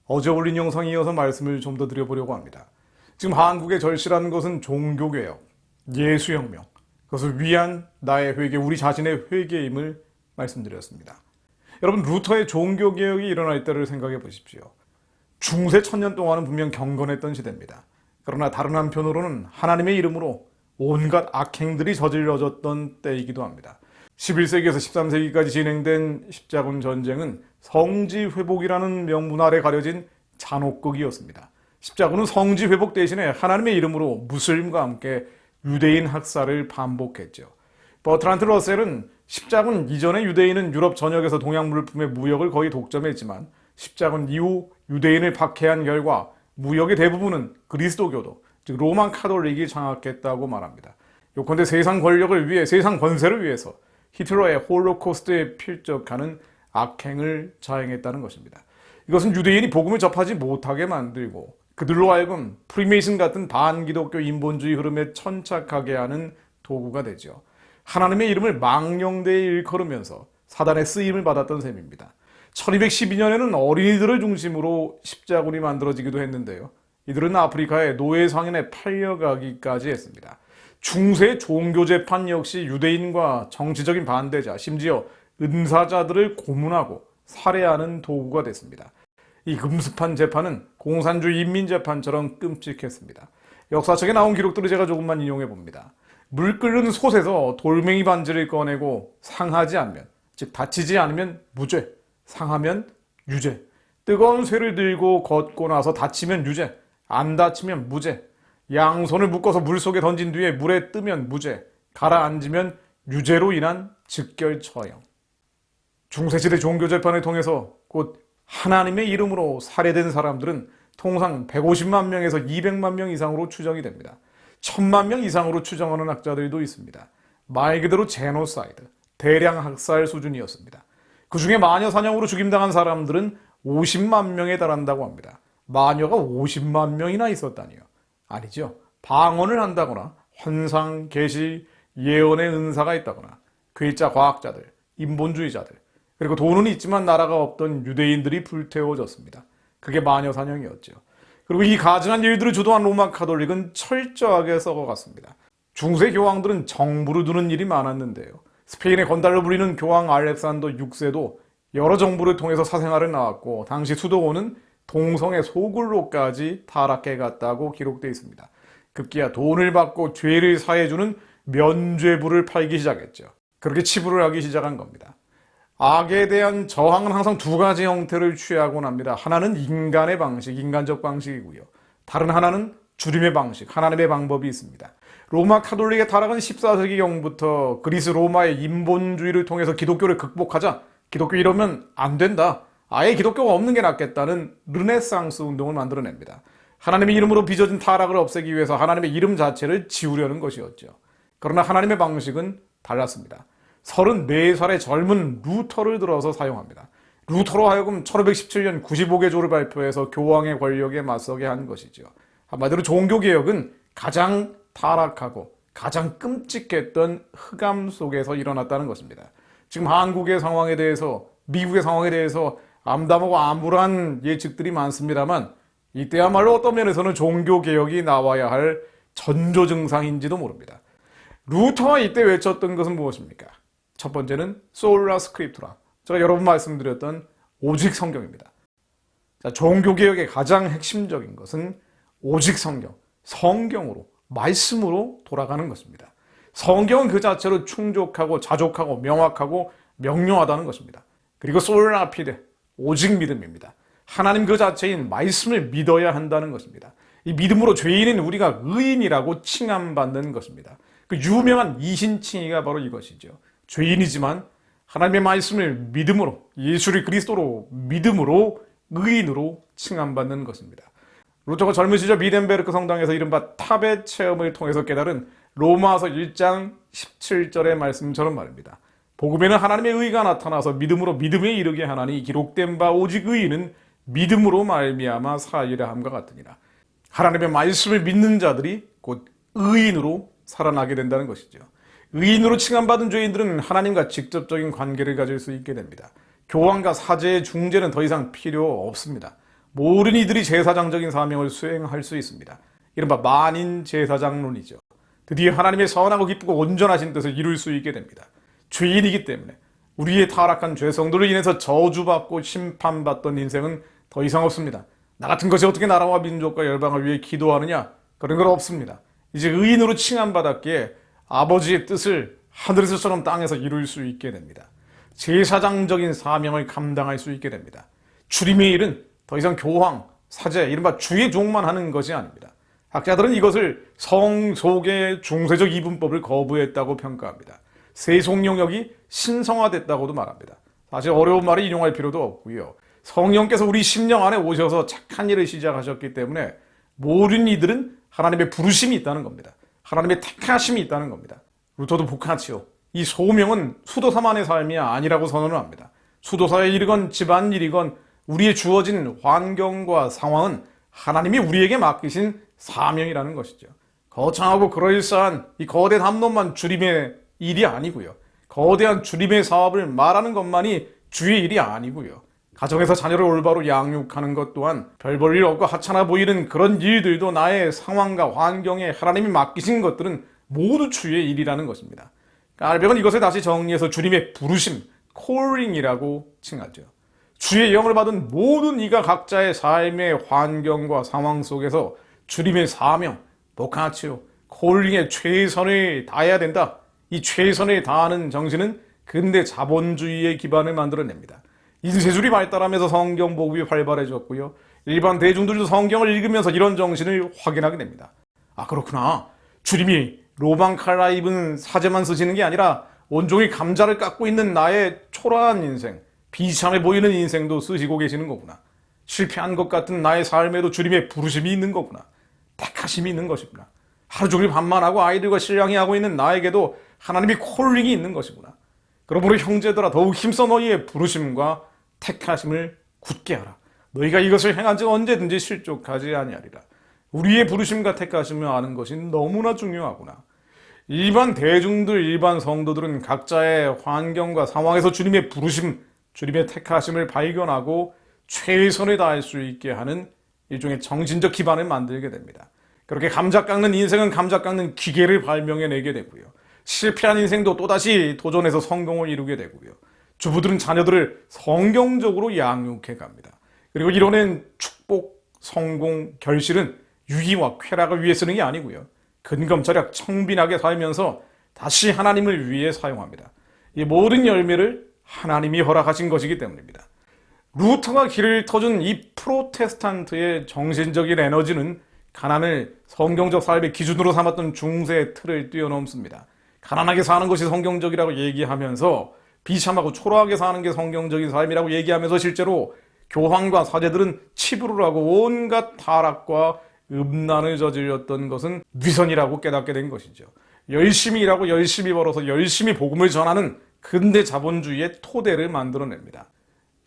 어제 올린 영상에 이어서 말씀을 좀 더 드려보려고 합니다. 지금 한국의 절실한 것은 종교개혁, 예수혁명, 그것을 위한 나의 회개, 우리 자신의 회개임을 말씀드렸습니다. 여러분, 루터의 종교개혁이 일어날 때를 생각해 보십시오. 중세 천년 동안은 분명 경건했던 시대입니다. 그러나 다른 한편으로는 하나님의 이름으로 온갖 악행들이 저질러졌던 때이기도 합니다. 11세기에서 13세기까지 진행된 십자군 전쟁은 성지 회복이라는 명분 아래 가려진 잔혹극이었습니다. 십자군은 성지 회복 대신에 하나님의 이름으로 무슬림과 함께 유대인 학살을 반복했죠. 버트란트 러셀은 십자군 이전의 유대인은 유럽 전역에서 동양 물품의 무역을 거의 독점했지만 십자군 이후 유대인을 박해한 결과 무역의 대부분은 그리스도교도, 즉 로만 카톨릭이 장악했다고 말합니다. 요컨대 세상 권력을 위해, 세상 권세를 위해서 히틀러의 홀로코스트에 필적하는 악행을 자행했다는 것입니다. 이것은 유대인이 복음을 접하지 못하게 만들고 그들로 하여금 프리메이슨 같은 반기독교 인본주의 흐름에 천착하게 하는 도구가 되죠. 하나님의 이름을 망령되이 일컬으면서 사단의 쓰임을 받았던 셈입니다. 1212년에는 어린이들을 중심으로 십자군이 만들어지기도 했는데요. 이들은 아프리카의 노예 상인에 팔려가기까지 했습니다. 중세 종교재판 역시 유대인과 정치적인 반대자, 심지어 은사자들을 고문하고 살해하는 도구가 됐습니다. 이 금습한 재판은 공산주의 인민재판처럼 끔찍했습니다. 역사책에 나온 기록들을 제가 조금만 인용해 봅니다. 물 끓는 솥에서 돌멩이 반지를 꺼내고 상하지 않으면, 즉 다치지 않으면 무죄, 상하면 유죄. 뜨거운 쇠를 들고 걷고 나서 다치면 유죄, 안 다치면 무죄. 양손을 묶어서 물속에 던진 뒤에 물에 뜨면 무죄, 가라앉으면 유죄로 인한 즉결 처형. 중세시대 종교재판을 통해서 곧 하나님의 이름으로 살해된 사람들은 통상 150만 명에서 200만 명 이상으로 추정이 됩니다. 1000만 명 이상으로 추정하는 학자들도 있습니다. 말 그대로 제노사이드, 대량 학살 수준이었습니다. 그 중에 마녀 사냥으로 죽임당한 사람들은 50만 명에 달한다고 합니다. 마녀가 50만 명이나 있었다니요. 아니죠. 방언을 한다거나 환상, 계시, 예언의 은사가 있다거나 괴짜 과학자들, 인본주의자들, 그리고 돈은 있지만 나라가 없던 유대인들이 불태워졌습니다. 그게 마녀 사냥이었죠. 그리고 이 가증한 일들을 주도한 로마 카톨릭은 철저하게 썩어갔습니다. 중세 교황들은 정부를 두는 일이 많았는데요. 스페인의 건달로 불리는 교황 알렉산더 6세도 여러 정부를 통해서 사생활을 낳았고 당시 수도원은 동성의 소굴로까지 타락해 갔다고 기록되어 있습니다. 급기야 돈을 받고 죄를 사해주는 면죄부를 팔기 시작했죠. 그렇게 치부를 하기 시작한 겁니다. 악에 대한 저항은 항상 두 가지 형태를 취하곤 합니다. 하나는 인간의 방식, 인간적 방식이고요. 다른 하나는 주림의 방식, 하나님의 방법이 있습니다. 로마 카톨릭의 타락은 14세기경부터 그리스 로마의 인본주의를 통해서 기독교를 극복하자, 기독교 이러면 안 된다, 아예 기독교가 없는 게 낫겠다는 르네상스 운동을 만들어냅니다. 하나님의 이름으로 빚어진 타락을 없애기 위해서 하나님의 이름 자체를 지우려는 것이었죠. 그러나 하나님의 방식은 달랐습니다. 34살의 젊은 루터를 들어서 사용합니다. 루터로 하여금 1517년 95개조를 발표해서 교황의 권력에 맞서게 한 것이죠. 한마디로 종교개혁은 가장 타락하고 가장 끔찍했던 흑암 속에서 일어났다는 것입니다. 지금 한국의 상황에 대해서, 미국의 상황에 대해서 암담하고 암울한 예측들이 많습니다만 이때야말로 어떤 면에서는 종교개혁이 나와야 할 전조증상인지도 모릅니다. 루터가 이때 외쳤던 것은 무엇입니까? 첫 번째는 솔라 스크립투라, 제가 여러 번 말씀드렸던 오직 성경입니다. 자, 종교개혁의 가장 핵심적인 것은 오직 성경, 성경으로, 말씀으로 돌아가는 것입니다. 성경은 그 자체로 충족하고 자족하고 명확하고 명료하다는 것입니다. 그리고 솔라 피데, 오직 믿음입니다. 하나님 그 자체인 말씀을 믿어야 한다는 것입니다. 이 믿음으로 죄인인 우리가 의인이라고 칭함받는 것입니다. 그 유명한 이신칭의가 바로 이것이죠. 죄인이지만 하나님의 말씀을 믿음으로, 예수를 그리스도로 믿음으로 의인으로 칭함받는 것입니다. 루터가 젊은 시절 비덴베르크 성당에서 이른바 탑의 체험을 통해서 깨달은 로마서 1장 17절의 말씀처럼 말입니다. 복음에는 하나님의 의가 나타나서 믿음으로 믿음에 이르게 하나니 기록된 바 오직 의인은 믿음으로 말미암아 살리라 함과 같으니라. 하나님의 말씀을 믿는 자들이 곧 의인으로 살아나게 된다는 것이죠. 의인으로 칭함받은 죄인들은 하나님과 직접적인 관계를 가질 수 있게 됩니다. 교황과 사제의 중재는 더 이상 필요 없습니다. 모든 이들이 제사장적인 사명을 수행할 수 있습니다. 이른바 만인 제사장론이죠. 드디어 하나님의 선하고 기쁘고 온전하신 뜻을 이룰 수 있게 됩니다. 죄인이기 때문에 우리의 타락한 죄성들로 인해서 저주받고 심판받던 인생은 더 이상 없습니다. 나 같은 것이 어떻게 나라와 민족과 열방을 위해 기도하느냐? 그런 건 없습니다. 이제 의인으로 칭함받았기에 아버지의 뜻을 하늘에서처럼 땅에서 이룰 수 있게 됩니다. 제사장적인 사명을 감당할 수 있게 됩니다. 주님의 일은 더 이상 교황, 사제, 이른바 주의 종만 하는 것이 아닙니다. 학자들은 이것을 성 속의 중세적 이분법을 거부했다고 평가합니다. 세속 영역이 신성화됐다고도 말합니다. 사실 어려운 말을 인용할 필요도 없고요. 성령께서 우리 심령 안에 오셔서 착한 일을 시작하셨기 때문에 모든 이들은 하나님의 부르심이 있다는 겁니다. 하나님의 택하심이 있다는 겁니다. 루터도 보카치오, 이 소명은 수도사만의 삶이 아니라고 선언을 합니다. 수도사의 일이건 집안일이건 우리의 주어진 환경과 상황은 하나님이 우리에게 맡기신 사명이라는 것이죠. 거창하고 그럴싸한 이 거대 담론만 주님의 일이 아니고요. 거대한 주님의 사업을 말하는 것만이 주의 일이 아니고요. 가정에서 자녀를 올바로 양육하는 것 또한 별 볼 일 없고 하찮아 보이는 그런 일들도 나의 상황과 환경에 하나님이 맡기신 것들은 모두 주의 일이라는 것입니다. 알백은 이것을 다시 정리해서 주님의 부르심, 콜링이라고 칭하죠. 주의 영을 받은 모든 이가 각자의 삶의 환경과 상황 속에서 주님의 사명, 보카치오, 콜링의 최선을 다해야 된다. 이 최선을 다하는 정신은 근대 자본주의의 기반을 만들어냅니다. 인쇄술이 발달하면서 성경 보급이 활발해졌고요. 일반 대중들도 성경을 읽으면서 이런 정신을 확인하게 됩니다. 아, 그렇구나. 주님이 로망 칼라 입은 사제만 쓰시는 게 아니라 온종일 감자를 깎고 있는 나의 초라한 인생, 비참해 보이는 인생도 쓰시고 계시는 거구나. 실패한 것 같은 나의 삶에도 주님의 부르심이 있는 거구나. 택하심이 있는 것이구나. 하루 종일 밥만 하고 아이들과 실랑이 하고 있는 나에게도 하나님의 콜링이 있는 것이구나. 그러므로 형제들아, 더욱 힘써 너희의 부르심과 택하심을 굳게 하라. 너희가 이것을 행한 즉 언제든지 실족하지 아니하리라. 우리의 부르심과 택하심을 아는 것이 너무나 중요하구나. 일반 대중들, 일반 성도들은 각자의 환경과 상황에서 주님의 부르심, 주님의 택하심을 발견하고 최선을 다할 수 있게 하는 일종의 정신적 기반을 만들게 됩니다. 그렇게 감자 깎는 인생은 감자 깎는 기계를 발명해내게 되고요. 실패한 인생도 또다시 도전해서 성공을 이루게 되고요. 주부들은 자녀들을 성경적으로 양육해 갑니다. 그리고 이뤄낸 축복, 성공, 결실은 유기와 쾌락을 위해 쓰는 게 아니고요. 근검절약, 청빈하게 살면서 다시 하나님을 위해 사용합니다. 이 모든 열매를 하나님이 허락하신 것이기 때문입니다. 루터가 길을 터준 이 프로테스탄트의 정신적인 에너지는 가난을 성경적 삶의 기준으로 삼았던 중세의 틀을 뛰어넘습니다. 가난하게 사는 것이 성경적이라고 얘기하면서 비참하고 초라하게 사는 게 성경적인 삶이라고 얘기하면서 실제로 교황과 사제들은 치부를 하고 온갖 타락과 음란을 저질렀던 것은 위선이라고 깨닫게 된 것이죠. 열심히 일하고 열심히 벌어서 열심히 복음을 전하는 근대 자본주의의 토대를 만들어냅니다.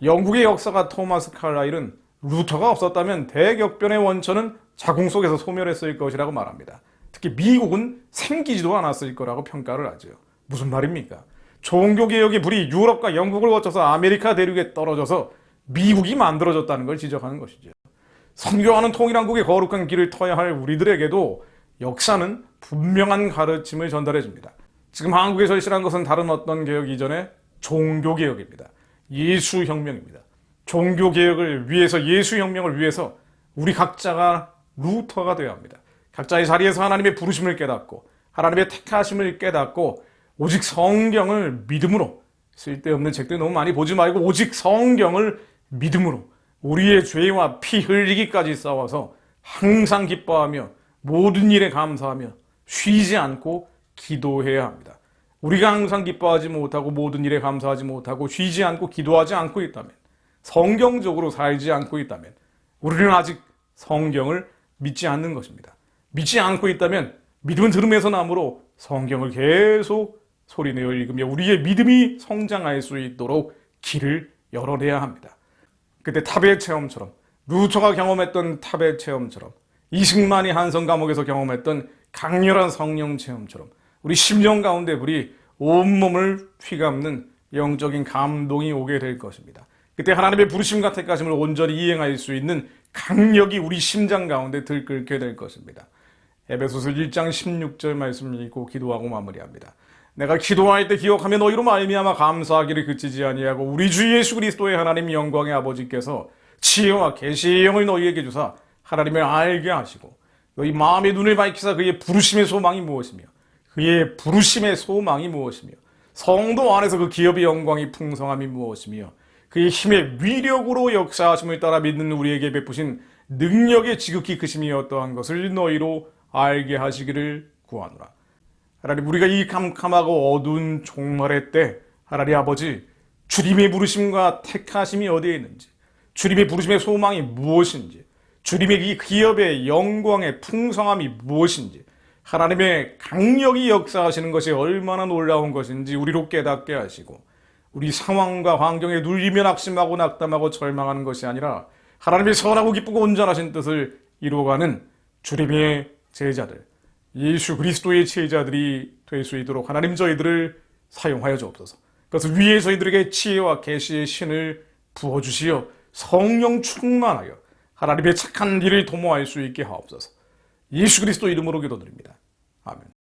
영국의 역사가 토마스 칼라일은 루터가 없었다면 대격변의 원천은 자궁 속에서 소멸했을 것이라고 말합니다. 특히 미국은 생기지도 않았을 거라고 평가를 하죠. 무슨 말입니까? 종교개혁의 불이 유럽과 영국을 거쳐서 아메리카 대륙에 떨어져서 미국이 만들어졌다는 걸 지적하는 것이죠. 선교하는 통일한국의 거룩한 길을 터야 할 우리들에게도 역사는 분명한 가르침을 전달해 줍니다. 지금 한국에 절실한 것은 다른 어떤 개혁 이전의 종교개혁입니다. 예수혁명입니다. 종교개혁을 위해서, 예수혁명을 위해서 우리 각자가 루터가 되어야 합니다. 각자의 자리에서 하나님의 부르심을 깨닫고 하나님의 택하심을 깨닫고 오직 성경을 믿음으로, 쓸데없는 책들 너무 많이 보지 말고 오직 성경을 믿음으로 우리의 죄와 피 흘리기까지 싸워서 항상 기뻐하며 모든 일에 감사하며 쉬지 않고 기도해야 합니다. 우리가 항상 기뻐하지 못하고 모든 일에 감사하지 못하고 쉬지 않고 기도하지 않고 있다면, 성경적으로 살지 않고 있다면 우리는 아직 성경을 믿지 않는 것입니다. 믿지 않고 있다면 믿음은 들음에서 나므로 성경을 계속 소리내어 읽으며 우리의 믿음이 성장할 수 있도록 길을 열어내야 합니다. 그때 탑의 체험처럼, 루터가 경험했던 탑의 체험처럼, 이승만이 한성 감옥에서 경험했던 강렬한 성령 체험처럼 우리 심령 가운데 우리 온몸을 휘감는 영적인 감동이 오게 될 것입니다. 그때 하나님의 부르심과 택하심을 온전히 이행할 수 있는 강력이 우리 심장 가운데 들끓게 될 것입니다. 에베소서 1장 16절 말씀 읽고 기도하고 마무리합니다. 내가 기도할 때 기억하며 너희로 말미암아 감사하기를 그치지 아니하고 우리 주 예수 그리스도의 하나님 영광의 아버지께서 지혜와 계시의 영을 너희에게 주사 하나님을 알게 하시고 너희 마음의 눈을 밝히사 그의 부르심의 소망이 무엇이며 그의 부르심의 소망이 무엇이며 성도 안에서 그 기업의 영광이 풍성함이 무엇이며 그의 힘의 위력으로 역사하심을 따라 믿는 우리에게 베푸신 능력의 지극히 크심이 어떠한 것을 너희로 알게 하시기를 구하노라. 하나님, 우리가 이 캄캄하고 어두운 종말의 때 하나님 아버지 주님의 부르심과 택하심이 어디에 있는지, 주님의 부르심의 소망이 무엇인지, 주님의 이 기업의 영광의 풍성함이 무엇인지, 하나님의 강력히 역사하시는 것이 얼마나 놀라운 것인지 우리로 깨닫게 하시고, 우리 상황과 환경에 눌리며 낙심하고 낙담하고 절망하는 것이 아니라 하나님의 선하고 기쁘고 온전하신 뜻을 이루어가는 주님의 제자들, 예수 그리스도의 제자들이 될 수 있도록 하나님 저희들을 사용하여 주옵소서. 그것을 위해 저희들에게 지혜와 계시의 신을 부어주시어 성령 충만하여 하나님의 착한 일을 도모할 수 있게 하옵소서. 예수 그리스도 이름으로 기도드립니다. 아멘.